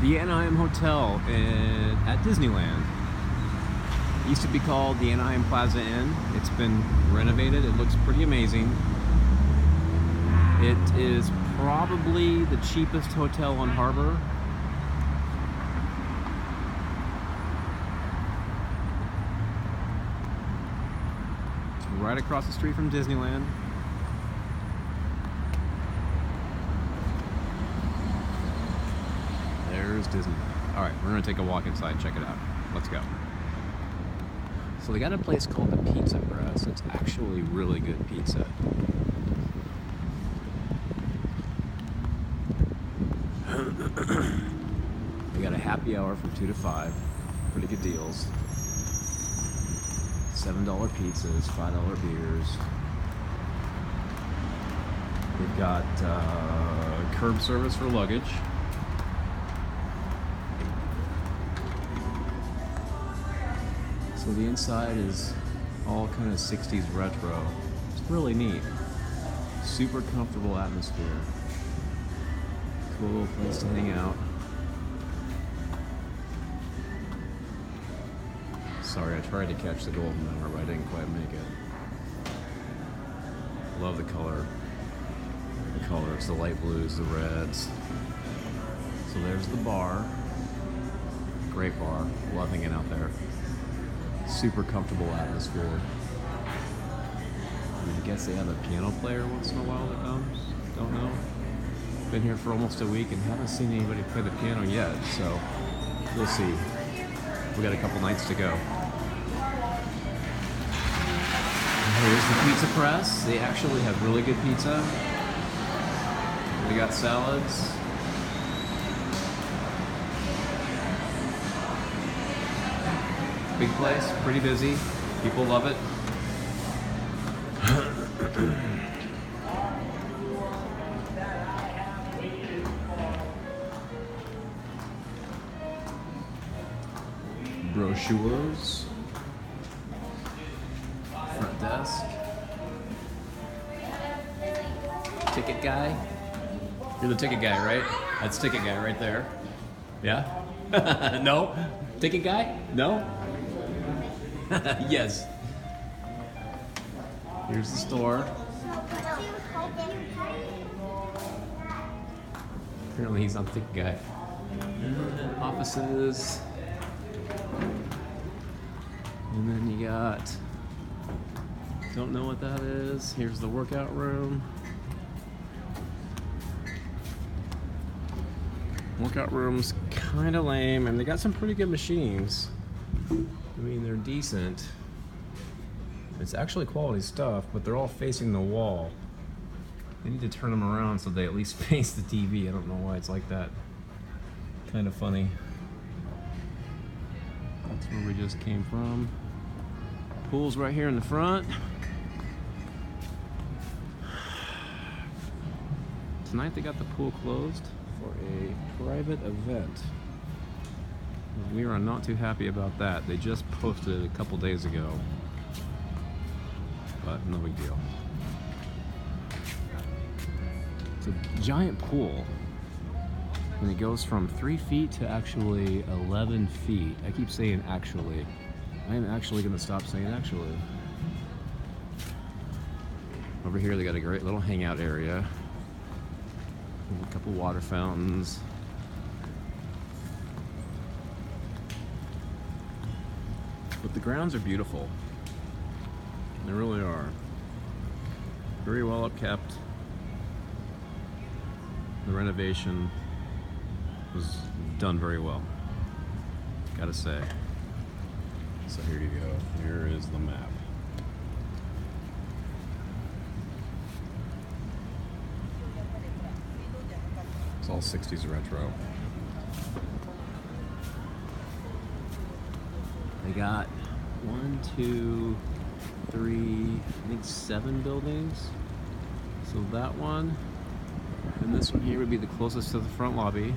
the Anaheim Hotel at Disneyland. It used to be called the Anaheim Plaza Inn. It's been renovated. It looks pretty amazing. It is probably the cheapest hotel on Harbor. It's right across the street from Disneyland. There's Disney. All right, we're gonna take a walk inside and check it out. Let's go. So they got a place called the Pizza Press. It's actually really good pizza. They got a happy hour from 2 to 5. Pretty good deals. $7 pizzas, $5 beers. They've got curb service for luggage. So the inside is all kind of 60s retro. It's really neat. Super comfortable atmosphere. Cool little place to hang out. Sorry, I tried to catch the golden hour, but I didn't quite make it. Love the color. The colors, the light blues, the reds. So there's the bar. Great bar. Love hanging out there. Super comfortable atmosphere. I guess they have a piano player once in a while that comes. Don't know. Been here for almost a week and haven't seen anybody play the piano yet, so we'll see. We got a couple nights to go. Here's the Pizza Press. They actually have really good pizza. They got salads. Big place, pretty busy. People love it. Brochures. Front desk. Ticket guy. You're the ticket guy, right? That's ticket guy right there. Yeah? No? Ticket guy? No? Yes. Here's the store. Apparently he's not the ticket guy. Offices. And then you got, don't know what that is. Here's the workout room. Workout room's kind of lame, and they got some pretty good machines. I mean, they're decent. It's actually quality stuff, but they're all facing the wall. They need to turn them around so they at least face the TV. I don't know why it's like that. Kind of funny. That's where we just came from. Pool's right here in the front. Tonight they got the pool closed for a private event. We are not too happy about that. They just posted it a couple days ago, but no big deal. It's a giant pool, and it goes from 3 feet to actually 11 feet. I keep saying actually. I am actually going to stop saying actually. Over here they got a great little hangout area. A couple water fountains. But the grounds are beautiful. They really are. Very well upkept. The renovation was done very well, gotta say. So here you go. Here is the map. It's all 60s retro. They got 1, 2, 3, I think 7 buildings. So that one, and this one here would be the closest to the front lobby.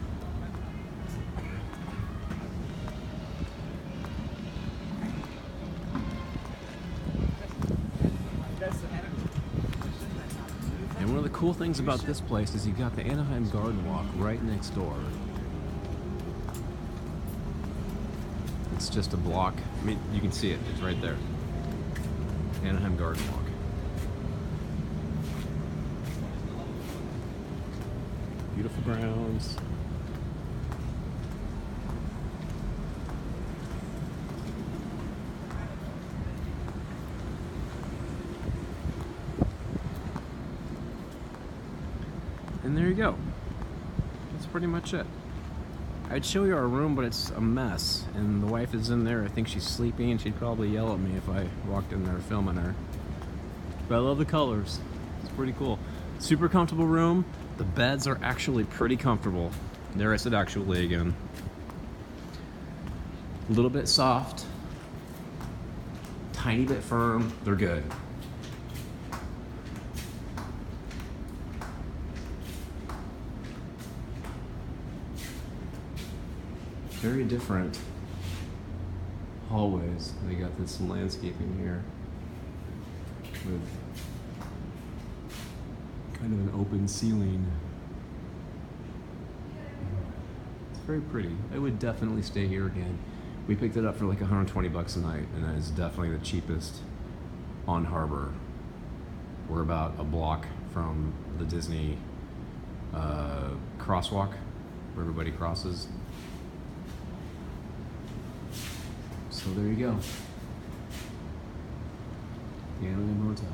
And one of the cool things about this place is you got the Anaheim Garden Walk right next door. It's just a block. I mean, you can see it. It's right there. Anaheim Garden Walk. Beautiful grounds. And there you go. That's pretty much it. I'd show you our room, but it's a mess. And the wife is in there. I think she's sleeping, and she'd probably yell at me if I walked in there filming her. But I love the colors. It's pretty cool. Super comfortable room. The beds are actually pretty comfortable. There I said actually again. A little bit soft. Tiny bit firm. They're good. Very different hallways. They got this landscaping here with kind of an open ceiling. It's very pretty. I would definitely stay here again. We picked it up for like 120 bucks a night, and it's definitely the cheapest on Harbor. We're about a block from the Disney crosswalk where everybody crosses. So there you go. The Anaheim Hotel.